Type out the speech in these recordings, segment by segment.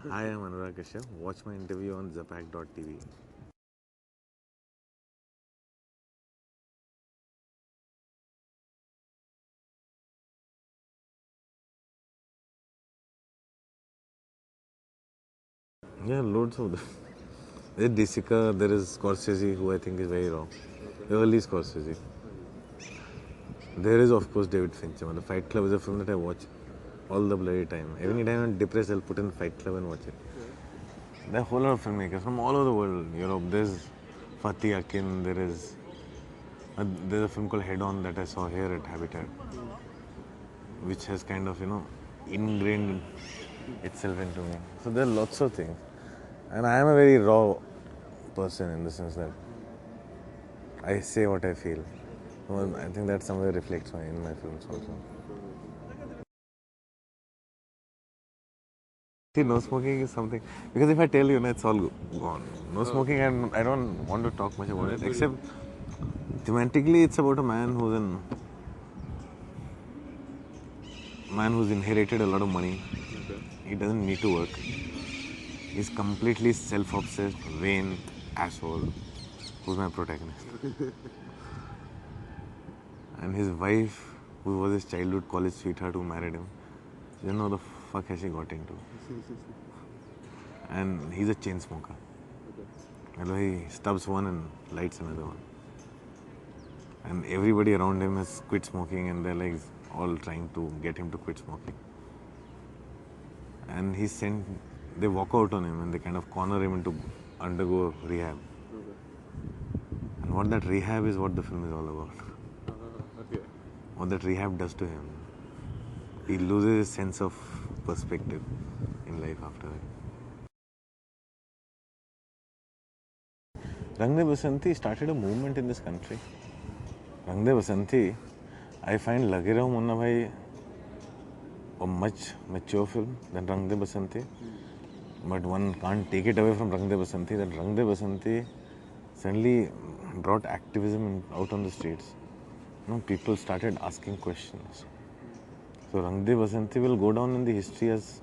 Hi, I'm Anurag Kashyap. Watch my interview on zapak.tv. Yeah, loads of them. There's Disika, there is Scorsese, who I think is very raw. The early Scorsese. There is, of course, David Fincher. The Fight Club is a film that I watch all the bloody time. Every time I'm depressed, I'll put in Fight Club and watch it. There are a whole lot of filmmakers from all over the world. Europe, there's Fatih Akin, there's a film called Head On that I saw here at Habitat, which has kind of, ingrained itself into me. So there are lots of things. And I am a very raw person in the sense that I say what I feel. Well, I think that somewhere reflects in my films also. See, no smoking is something, because if I tell you, it's all gone. No smoking, and I don't want to talk much about it, except thematically, it's about a man who's inherited a lot of money. He doesn't need to work. He's completely self-obsessed, vain asshole. Who's my protagonist? And his wife, who was his childhood college sweetheart who married him, you know the fuck has she got into? And he's a chain smoker. And he stubs one and lights another one. And everybody around him has quit smoking, and they're like all trying to get him to quit smoking. And they walk out on him and they kind of corner him into undergo rehab. And what that rehab is what the film is all about. What that rehab does to him. He loses his sense of perspective in life after that. Rang De Basanti started a movement in this country. Rang De Basanti, I find Lage Raho Munna Bhai a much mature film than Rang De Basanti. But one can't take it away from Rang De Basanti that Rang De Basanti suddenly brought activism out on the streets. People started asking questions. So Rang De Basanti will go down in the history as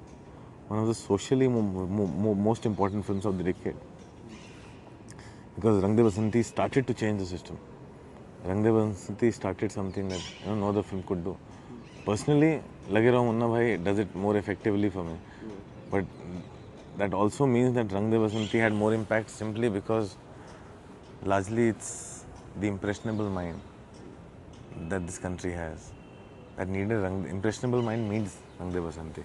one of the socially most important films of the decade. Because Rang De Basanti started to change the system. Rang De Basanti started something that no other film could do. Personally, Lage Raho Munna Bhai does it more effectively for me. But that also means that Rang De Basanti had more impact simply because largely it's the impressionable mind that this country has. That needed impressionable mind needs Rang De Basanti.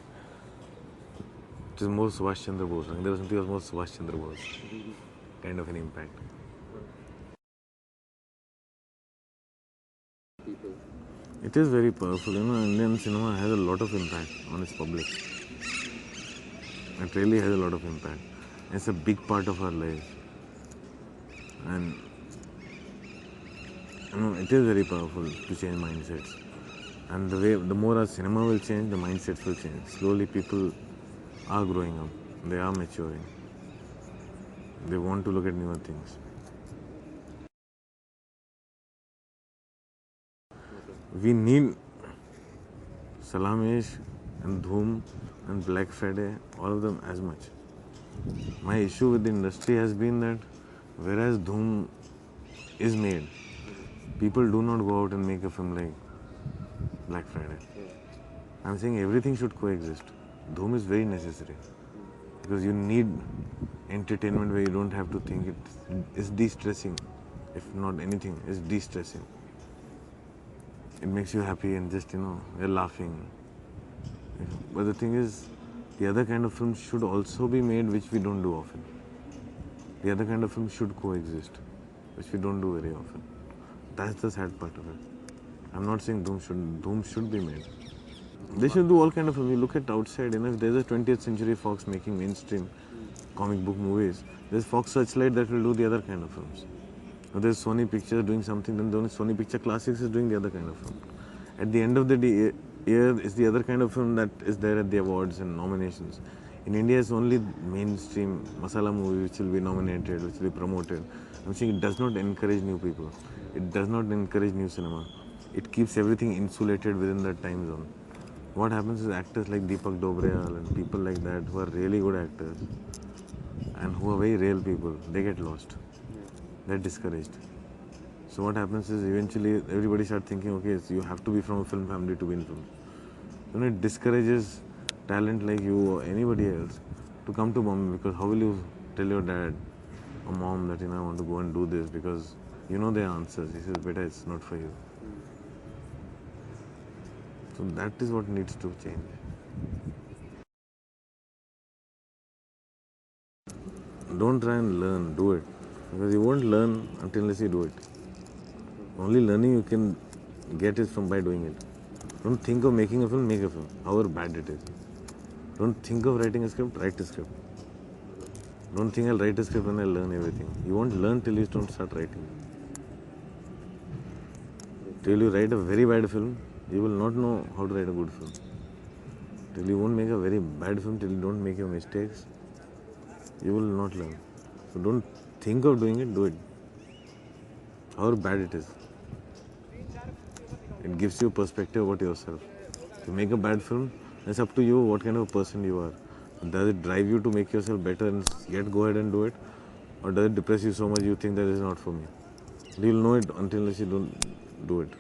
It is more Subhash Chandra Bose. Rang De Basanti was more Subhash Chandra Bose. Kind of an impact. It is very powerful. Indian cinema has a lot of impact on its public. It really has a lot of impact. It's a big part of our lives. And it is very powerful to change mindsets. And the more our cinema will change, the mindsets will change. Slowly people are growing up. They are maturing. They want to look at newer things. We need Salaam Ish and Dhoom and Black Friday, all of them as much. My issue with the industry has been that whereas Dhoom is made, people do not go out and make a film like Black Friday. I'm saying everything should coexist. Dhoom is very necessary because you need entertainment where you don't have to think. It's de-stressing. If not anything, it's de-stressing. It makes you happy and just, you're laughing. But the thing is, the other kind of films should also be made which we don't do often. The other kind of films should coexist, which we don't do very often. That's the sad part of it. I'm not saying Dhoom should be made. They should do all kind of films. You look at outside, if there's a 20th Century Fox making mainstream comic book movies, there's Fox Searchlight that will do the other kind of films. If there's Sony Pictures doing something, then Sony Picture Classics is doing the other kind of film. At the end of the day, is the other kind of film that is there at the awards and nominations. In India, it's only mainstream masala movie which will be nominated, which will be promoted. I'm saying it does not encourage new people. It does not encourage new cinema. It keeps everything insulated within that time zone. What happens is actors like Deepak Dobriyal and people like that who are really good actors and who are very real people, they get lost. They're discouraged. So what happens is eventually everybody starts thinking, okay, so you have to be from a film family to be in film. Then it discourages talent like you or anybody else to come to Bombay, because how will you tell your dad or mom that I want to go and do this, because you know their answers. He says, beta, it's not for you. So that is what needs to change. Don't try and learn, do it. Because you won't learn until you do it. Only learning you can get is from by doing it. Don't think of making a film, make a film, however bad it is. Don't think of writing a script, write a script. Don't think I'll write a script and I'll learn everything. You won't learn till you don't start writing. Till you write a very bad film, you will not know how to write a good film. Till you won't make a very bad film, till you don't make your mistakes, you will not learn. So don't think of doing it, do it. However bad it is. It gives you a perspective about yourself. If you make a bad film, it's up to you what kind of a person you are. Does it drive you to make yourself better and yet go ahead and do it? Or does it depress you so much you think that is not for me? You'll know it until you don't do it.